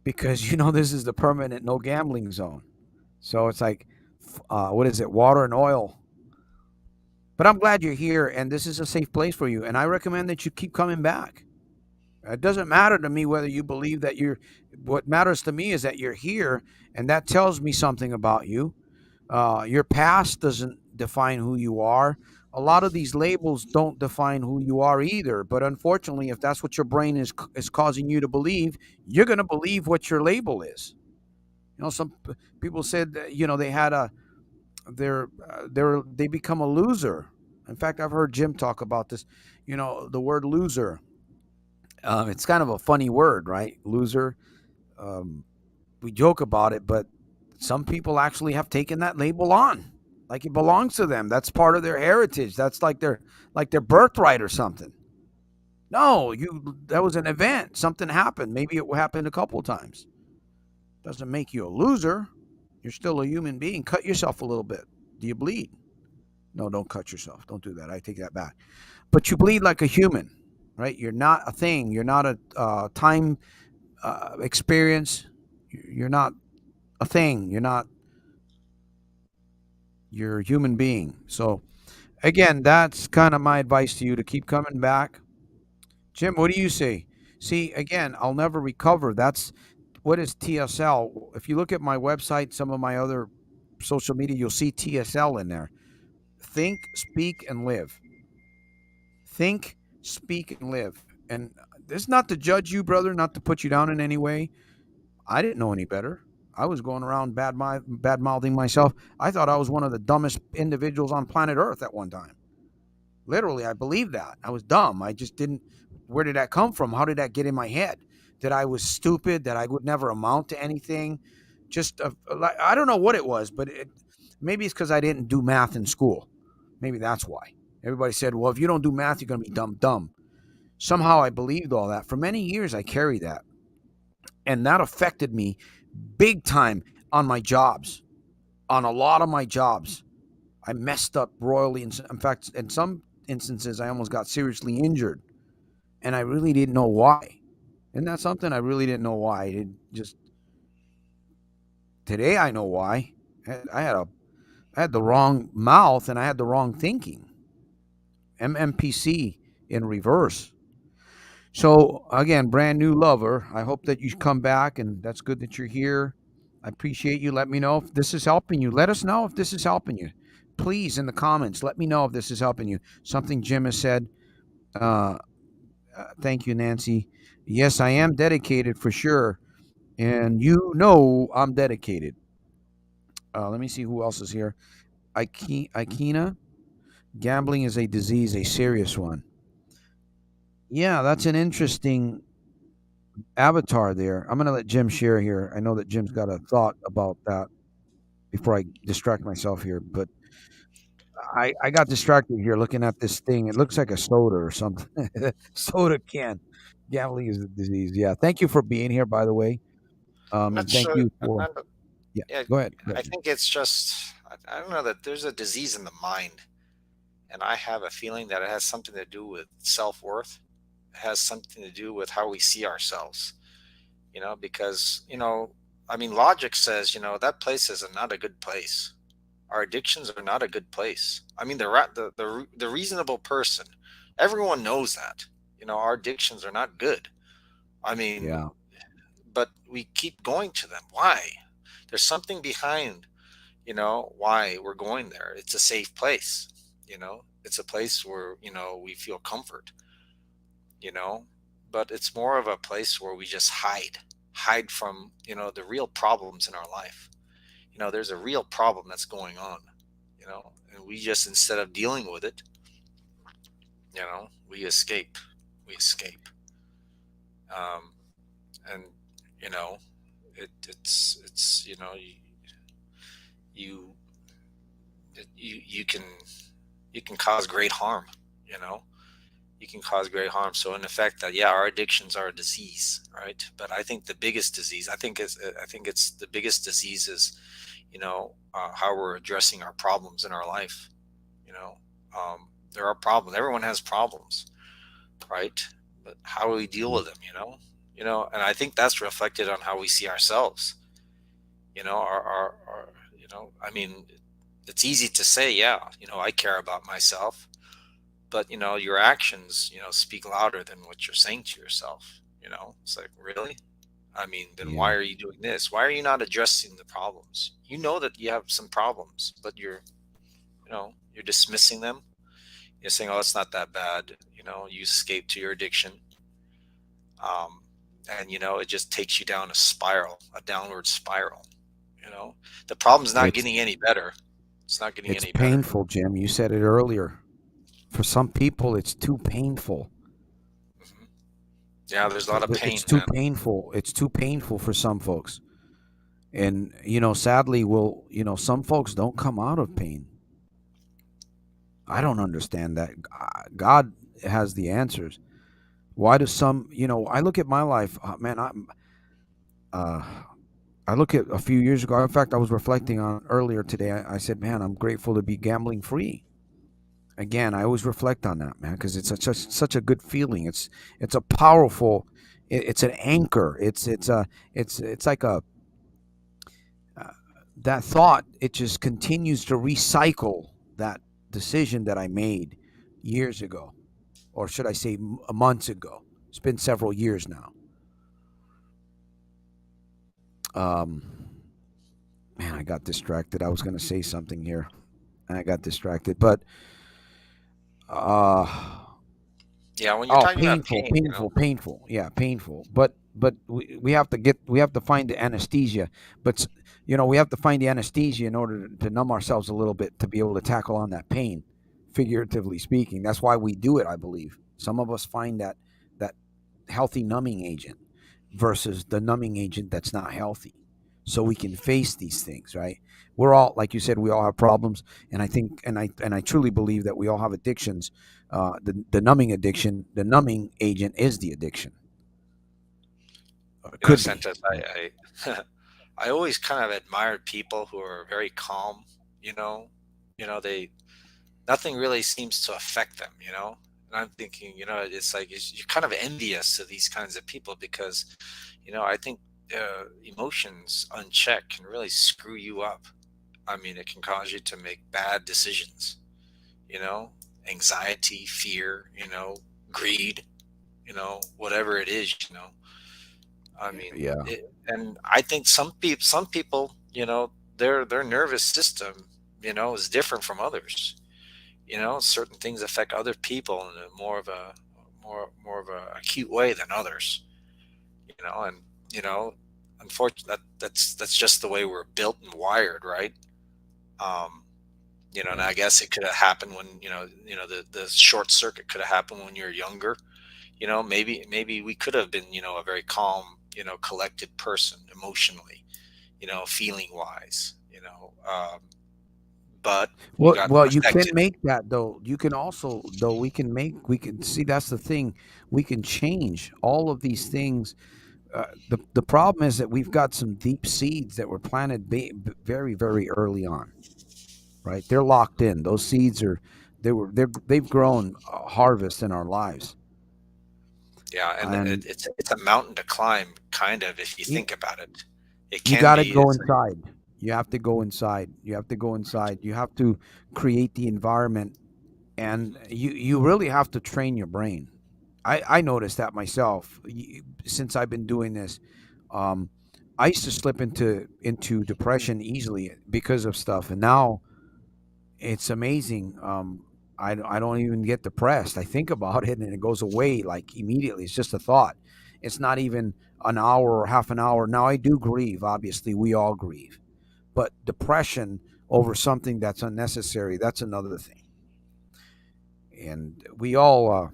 because this is the permanent no gambling zone. So it's like, what is it, water and oil? But I'm glad you're here, and this is a safe place for you. And I recommend that you keep coming back. It doesn't matter to me whether you believe that you're. What matters to me is that you're here, and that tells me something about you. Your past doesn't define who you are. A lot of these labels don't define who you are either. But unfortunately, if that's what your brain is causing you to believe, you're going to believe what your label is. Some people said that, they had they become a loser. In fact, I've heard Jim talk about this. The word loser. It's kind of a funny word, right? Loser. Um, we joke about it, but some people actually have taken that label on, like it belongs to them. That's part of their heritage. That's like their birthright or something. No, that was an event. Something happened. Maybe it happened a couple of times. Doesn't make you a loser. You're still a human being. Cut yourself a little bit. Do you bleed? No, don't cut yourself. Don't do that. I take that back. But you bleed like a human, right? You're not a thing. You're not a time experience. You're not a thing. You're a human being. So again, that's kind of my advice to you, to keep coming back. Jim, what do you say? See, again, I'll never recover. That's what is TSL. If you look at my website, some of my other social media, you'll see TSL in there. Think, speak, and live. Think, speak, and live. And this is not to judge you, brother, not to put you down in any way. I didn't know any better. I was going around bad mouthing myself. I thought I was one of the dumbest individuals on planet Earth at one time. Literally, I believed that. I was dumb. I just didn't. Where did that come from? How did that get in my head? That I was stupid, that I would never amount to anything. Just, I don't know what it was, but maybe it's because I didn't do math in school. Maybe that's why. Everybody said, well, if you don't do math, you're going to be dumb. Somehow I believed all that. For many years, I carried that. And that affected me big time on my jobs, on a lot of my jobs. I messed up royally. In fact, in some instances, I almost got seriously injured. And I really didn't know why. Isn't that something? I really didn't know why. It just today I know why. I had the wrong mouth and I had the wrong thinking. MMPC in reverse. So again, brand new lover. I hope that you come back, and that's good that you're here. I appreciate you. Let me know if this is helping you. Let us know if this is helping you. Please, in the comments, let me know if this is helping you. Something Jim has said. Uh, thank you, Nancy. Yes, I am dedicated for sure, and you know I'm dedicated. Let me see who else is here. Ikena, gambling is a disease, a serious one. Yeah, that's an interesting avatar there. I'm going to let Jim share here. I know that Jim's got a thought about that before I distract myself here, but I got distracted here looking at this thing. It looks like a soda or something. Soda can. Gambling is a disease. Yeah. Thank you for being here, by the way. I'm not And thank sure. you for, yeah. Yeah, Go ahead. Go I ahead. think it's just I don't know that there's a disease in the mind, and I have a feeling that it has something to do with self-worth. It has something to do with how we see ourselves. Because I mean, logic says that place is not a good place. Our addictions are not a good place. I mean, the reasonable person, everyone knows that. Our addictions are not good. I mean, Yeah. but we keep going to them. Why? There's something behind, why we're going there. It's a safe place. It's a place where, we feel comfort, you know, but it's more of a place where we just hide from, the real problems in our life. There's a real problem that's going on, and we just, instead of dealing with it, we escape. We escape. Um, and, you know, it's, you you can cause great harm. You know, you can cause great harm. So in effect, that yeah, our addictions are a disease, right? But I think the biggest disease, I think it's the biggest disease is, how we're addressing our problems in our life. You know, there are problems. Everyone has problems, right? But how do we deal Mhm. with them? And I think that's reflected on how we see ourselves. I mean, it's easy to say, yeah, I care about myself, but your actions speak louder than what you're saying to yourself. It's like, really? I mean, then why Yeah. are you doing this? Why are you not addressing the problems? You know that you have some problems, but you're dismissing them. You're saying, oh, it's not that bad. You escape to your addiction. um, and it just takes you down a spiral, a downward spiral. you know the problem's not It's getting any better. It's not getting it's any better. painful, Jim. You said it earlier. For some people, it's too painful. Hmm. Yeah, there's a lot of pain, It's too man. painful. It's too painful for some folks. And sadly, some folks don't come out of pain. I don't understand that. God has the answers. Why do some? I look at my life, man. Uh, I look at a few years ago. In fact, I was reflecting on earlier today. I said, man, I'm grateful to be gambling free. Again, I always reflect on that, man, because it's such a good feeling. It's a powerful. It's an anchor. It's like a uh, that thought. It just continues to recycle that decision that I made years ago, or should I say, months ago. It's been several years now. Um, man, I got distracted. I was going to say something here, and I got distracted. But uh, Yeah, when you're oh, talking about painful, pain, painful, painful. Yeah, painful. But we have to find the anesthesia. But we have to find the anesthesia in order to numb ourselves a little bit to be able to tackle on that pain, figuratively speaking. That's why we do it, I believe. Some of us find that healthy numbing agent versus the numbing agent that's not healthy. so we can face these things, right? We're all, like you said, we all have problems, and I think, and I truly believe that we all have addictions. The numbing addiction, the numbing agent is the addiction, or it could be, Santos, right? I I always kind of admired people who are very calm. You know, they nothing really seems to affect them. And I'm thinking, it's like you're kind of envious of these kinds of people because, I think emotions unchecked can really screw you up. I mean, it can cause you to make bad decisions. You know, anxiety, fear, greed, whatever it is. I mean, Yeah, and I think some people, their nervous system, is different from others. Certain things affect other people in a more of a acute way than others. And you know, unfortunately, that's just the way we're built and wired, right? Um, and yeah. I guess it could have happened when the short circuit could have happened when you're younger. Maybe we could have been a very calm, collected person emotionally, feeling wise, but we got Well, you can affected. make that though. You can also, though, we can see, that's the thing. We can change all of these things. The problem is that we've got some deep seeds that were planted very very early on, right? They're locked in. Those seeds are, they've grown a harvest in our lives, Yeah, and and it's a mountain to climb, kind of, if you you, think about it. It you can got to be. go It's like, inside. You have to go inside. You have to go inside. You have to create the environment, and you really have to train your brain. I noticed that myself since I've been doing this. Um, I used to slip into depression easily because of stuff, and now it's amazing. I don't even get depressed. I think about it and it goes away like immediately. It's just a thought. It's not even an hour or half an hour. Now I do grieve. Obviously, we all grieve, but depression over something that's unnecessary, that's another thing. And we all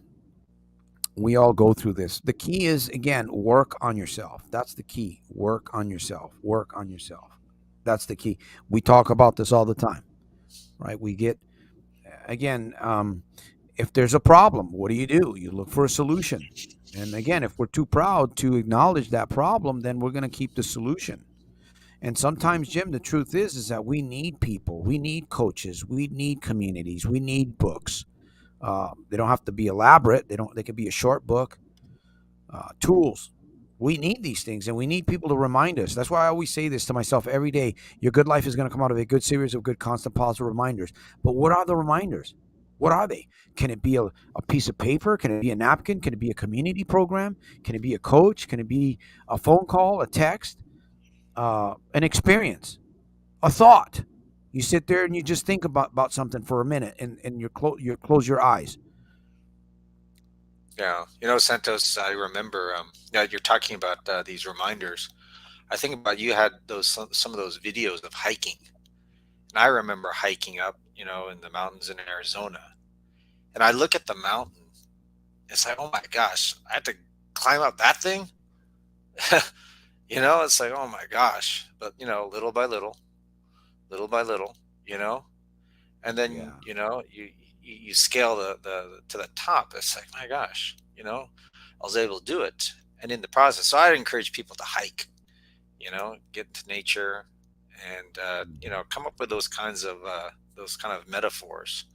go through this. The key is, again, work on yourself. That's the key. Work on yourself. Work on yourself. That's the key. We talk about this all the time, right? We get, again, if there's a problem, what do? You look for a solution. And again, if we're too proud to acknowledge that problem, then we're going to keep the solution. And sometimes, Jim, the truth is that we need people, we need coaches, we need communities, we need books. They don't have to be elaborate. They don't. They could be a short book. Tools. We need these things, and we need people to remind us. That's why I always say this to myself every day. Your good life is going to come out of a good series of good, constant, positive reminders. But what are the reminders? What are they? Can it be a piece of paper? Can it be a napkin? Can it be a community program? Can it be a coach? Can it be a phone call, a text, an experience, a thought? You sit there and you just think about something for a minute, and you close your eyes. yeah, Santos, I remember. Yeah, you're talking about these reminders. I think about you had some of those videos of hiking, and I remember hiking up, in the mountains in Arizona, and I look at the mountain. It's like, oh my gosh, I had to climb up that thing. It's like, oh my gosh. But little by little, little by little, you know, and then Yeah. you scale the to the top. It's like, my gosh, I was able to do it, and in the process, so I'd encourage people to hike, get into nature, and Mhm. come up with those kind of metaphors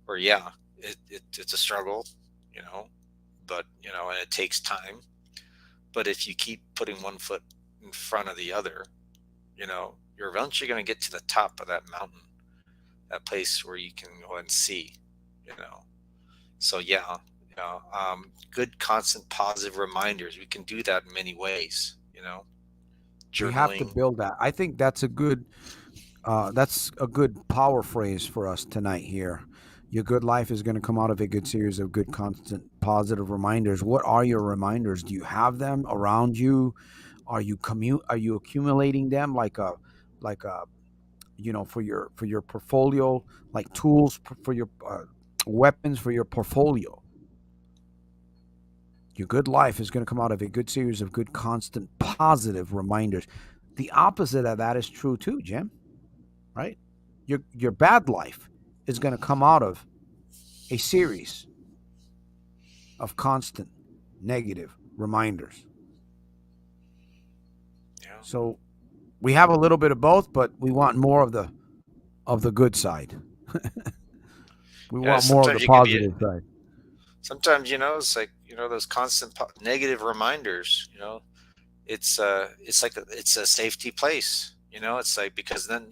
where, yeah, it's a struggle, you know, but and it takes time. But if you keep putting one foot in front of the other, you're eventually going to get to the top of that mountain, that place where you can go and see, you know. So yeah, good, constant, positive reminders. We can do that in many ways, We have to journaling. build that. I think that's a good power phrase for us tonight here. Your good life is going to come out of a good series of good, constant, positive reminders. What are your reminders? Do you have them around you? Are you accumulating them like a for your portfolio, like tools for your weapons for your portfolio? Your good life is going to come out of a good series of good, constant, positive reminders. the opposite of that is true too, Jim. Right? Your bad life is going to come out of a series of constant negative reminders. Yeah. So we have a little bit of both, but we want more of the good side. We Yeah. want more of the Sometimes you can be. positive side. Sometimes it's like those constant negative reminders. It's like it's a safety place. It's like because then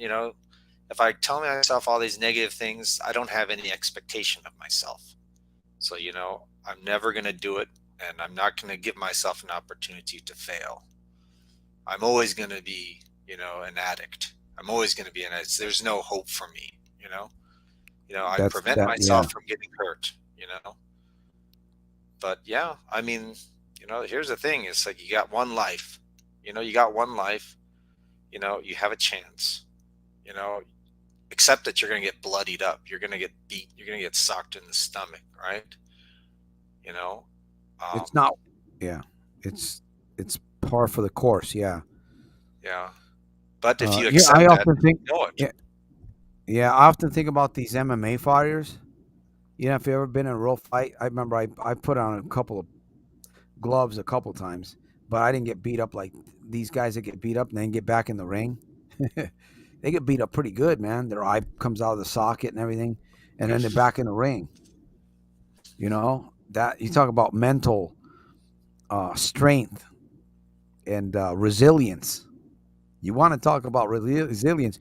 if I tell myself all these negative things, I don't have any expectation of myself. So I'm never gonna do it, and I'm not gonna give myself an opportunity to fail. I'm always going to be, an addict. I'm always going to be an addict. There's no hope for me, you know. I That's prevent that. Yeah, myself from getting hurt. But yeah, I mean, here's the thing. It's like you got one life. You got one life. You have a chance. You know, Accept that you're going to get bloodied up. You're going to get beat. You're going to get socked in the stomach, right? You know, it's um, not. Yeah, it's par for the course. Yeah. yeah. But if you Yeah. I accept that, often think. know it. Yeah, yeah. I often think about these MMA fighters. If you've ever been in a real fight, I remember I put on a couple of gloves a couple times, but I didn't get beat up like these guys that get beat up and then get back in the ring. They get beat up pretty good, man. Their eye comes out of the socket and everything, and then they're back in the ring. That you talk about mental strength and resilience. You want to talk about resilience?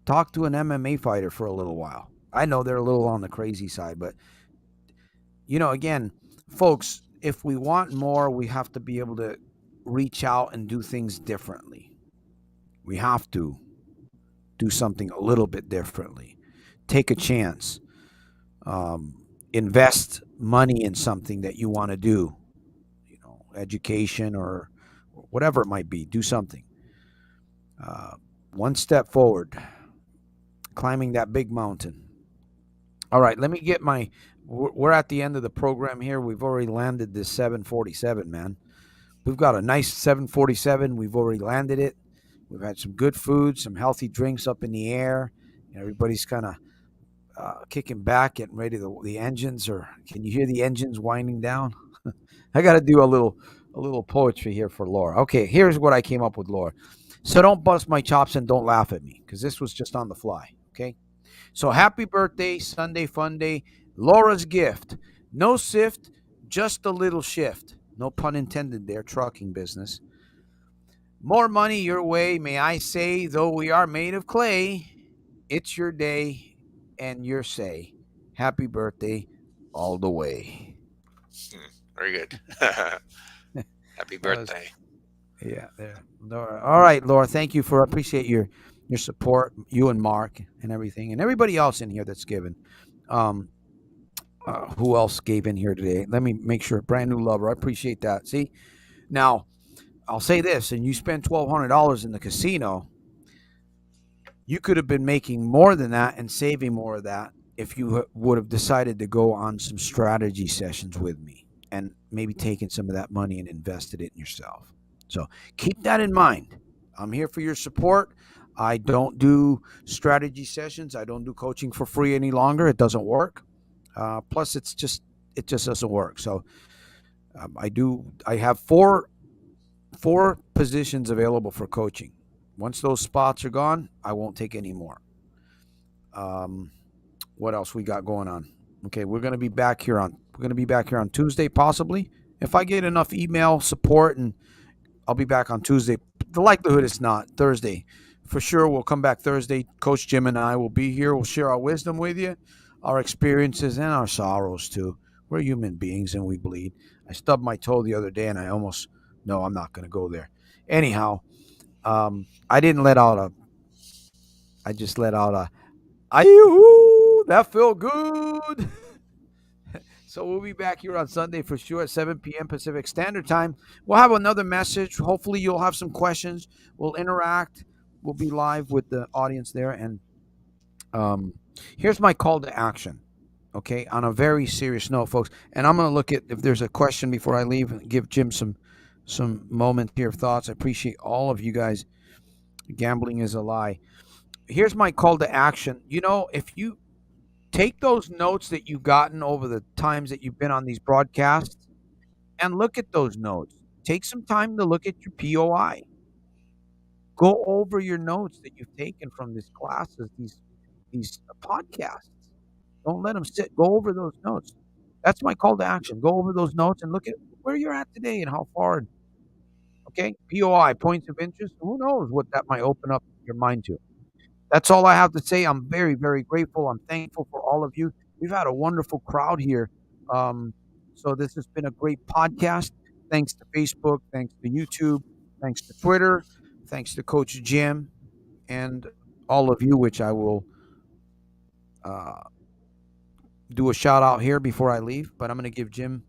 Talk to an MMA fighter for a little while. I know they're a little on the crazy side, but again, folks, if we want more, we have to be able to reach out and do things differently. We have to do something a little bit differently. Take a chance. Invest money in something that you want to do, education or whatever it might be. Do something. Uh, One step forward, climbing that big mountain. All right, let me get my. We're at the end of the program here. We've already landed this 747, man. We've got a nice 747. We've already landed it. We've had some good food, some healthy drinks up in the air. Everybody's kind of kicking back, getting ready. The engines are. Can you hear the engines winding down? I got to do a little poetry here for Laura. Okay, here's what I came up with, Laura. So don't bust my chops and don't laugh at me because this was just on the fly. Okay. So happy birthday, Sunday fun day. Laura's gift. No sift, just a little shift. No pun intended there, trucking business. More money your way, may I say, though we are made of clay. It's your day and your say. Happy birthday all the way. Very good. Happy That was, birthday. yeah, there. Laura. All right, Laura, thank you for appreciate your support, you and Mark and everything, and everybody else in here that's given. Um, who else gave in here today? Let me make sure. Brand new lover. I appreciate that. See, now I'll say this, and you spend $1,200 in the casino, you could have been making more than that and saving more of that if you would have decided to go on some strategy sessions with me and maybe taken some of that money and invested it in yourself. So keep that in mind. I'm here for your support. I don't do strategy sessions. I don't do coaching for free any longer. It doesn't work. Plus, it just doesn't work. So I have four positions available for coaching. Once those spots are gone, I won't take any more. Um, what else we got going on? Okay, we're going to be back here on Tuesday possibly. If I get enough email support, and I'll be back on Tuesday. The likelihood is not Thursday. For sure we'll come back Thursday. Coach Jim and I will be here. We'll share our wisdom with you, our experiences and our sorrows too. We're human beings and we bleed. I stubbed my toe the other day and I almost no, I'm not going to go there. Anyhow, I didn't let out a. I just let out a. Ayoo, that felt good. So we'll be back here on Sunday for sure at 7 p.m. Pacific Standard Time. We'll have another message. Hopefully, you'll have some questions. We'll interact. We'll be live with the audience there. And here's my call to action. Okay, on a very serious note, folks. And I'm going to look at if there's a question before I leave. Give Jim some moment here of thoughts. I appreciate all of you guys. Gambling is a lie. Here's my call to action. If you take those notes that you've gotten over the times that you've been on these broadcasts and look at those notes. Take some time to look at your POI. Go over your notes that you've taken from these classes, these podcasts. Don't let them sit. Go over those notes. That's my call to action. Go over those notes and look at where you're at today and how far. Okay, POI, points of interest. Who knows what that might open up your mind to? That's all I have to say. I'm very, very grateful. I'm thankful for all of you. We've had a wonderful crowd here. Um, so this has been a great podcast. Thanks to Facebook, thanks to YouTube, thanks to Twitter, thanks to Coach Jim, and all of you, which I will uh, do a shout out here before I leave. But I'm going to give Jim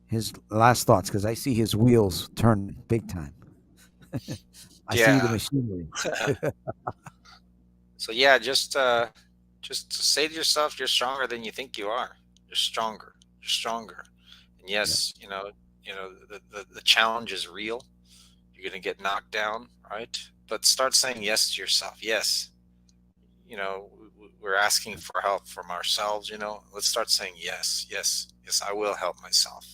his last thoughts because I see his wheels turn big time. I see the Yeah. machinery. So yeah, just say to yourself, you're stronger than you think you are. You're stronger. You're stronger. And Yeah. yes, the challenge is real. You're gonna get knocked down, right? But start saying yes to yourself. Yes, we're asking for help from ourselves. Let's start saying yes, yes, yes. I will help myself.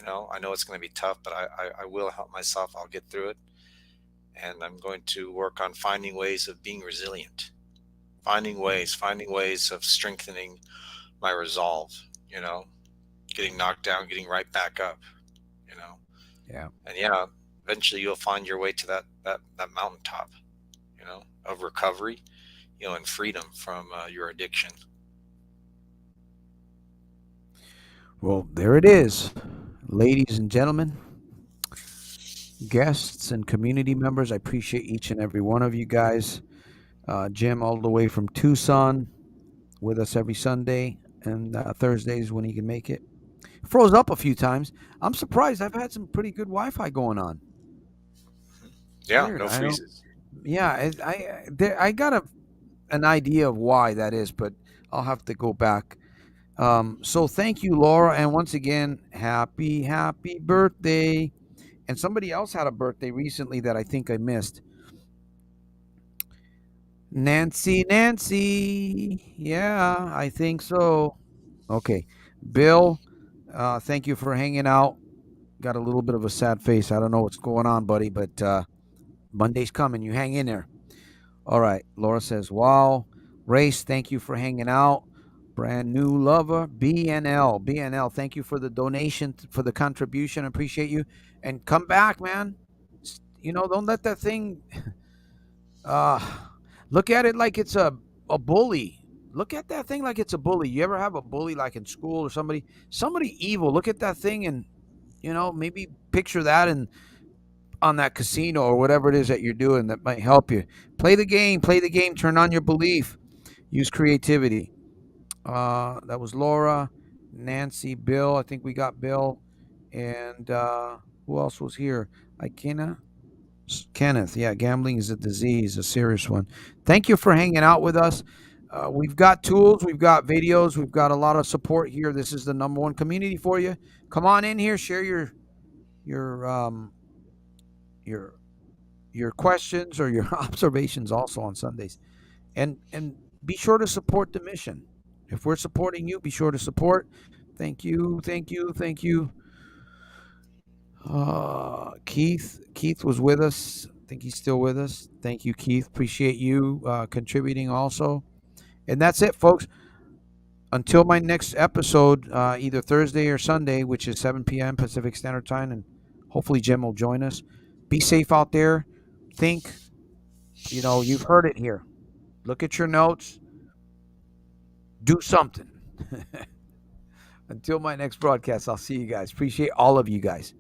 I know it's going to be tough, but I will help myself. I'll get through it. And I'm going to work on finding ways of being resilient, finding ways of strengthening my resolve, you know, getting knocked down, getting right back up, you know. Yeah. And yeah, eventually you'll find your way to that mountaintop, of recovery, and freedom from your addiction. Well, there it is. Ladies and gentlemen, guests and community members, I appreciate each and every one of you guys. Jim, all the way from Tucson, with us every Sunday and Thursdays when he can make it. Froze up a few times. I'm surprised. I've had some pretty good Wi-Fi going on. It's Yeah, weird. no I don't. freezes. Yeah, I got an idea of why that is, but I'll have to go back. So thank you, Laura, and once again, happy birthday. And somebody else had a birthday recently that I think I missed. Nancy. Yeah, I think so. Okay. Bill, thank you for hanging out. Got a little bit of a sad face. I don't know what's going on, buddy, but Monday's coming. You hang in there. All right. Laura says, wow. Race, thank you for hanging out. Brand new lover, BNL, thank you for the donation, for the contribution. I appreciate you. And come back, man. Don't let that thing uh look at it like it's a bully. Look at that thing like it's a bully. You ever have a bully like in school or somebody evil? Look at that thing and maybe picture that and on that casino or whatever it is that you're doing that might help you. Play the game, turn on your belief, use creativity. That was Laura, Nancy, Bill. I think we got Bill. And who else was here? Kenneth. Yeah, gambling is a disease, a serious one. Thank you for hanging out with us. We've got tools, we've got videos, we've got a lot of support here. This is the number one community for you. Come on in here, share your your questions or your observations also on Sundays. And be sure to support the mission. If we're supporting you, be sure to support. Thank you. Keith was with us. I think he's still with us. Thank you, Keith. Appreciate you contributing also. And that's it, folks. Until my next episode, either Thursday or Sunday, which is 7 p.m. Pacific Standard Time, and hopefully Jim will join us. Be safe out there. Think, you've heard it here. Look at your notes. Do something. Until my next broadcast, I'll see you guys. Appreciate all of you guys.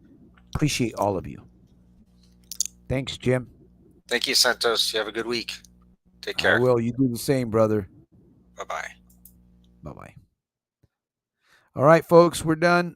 Appreciate all of you. Thanks, Jim. Thank you, Santos. You have a good week. Take care. I will. You do the same, brother. Bye-bye. Bye-bye. All right, folks, we're done.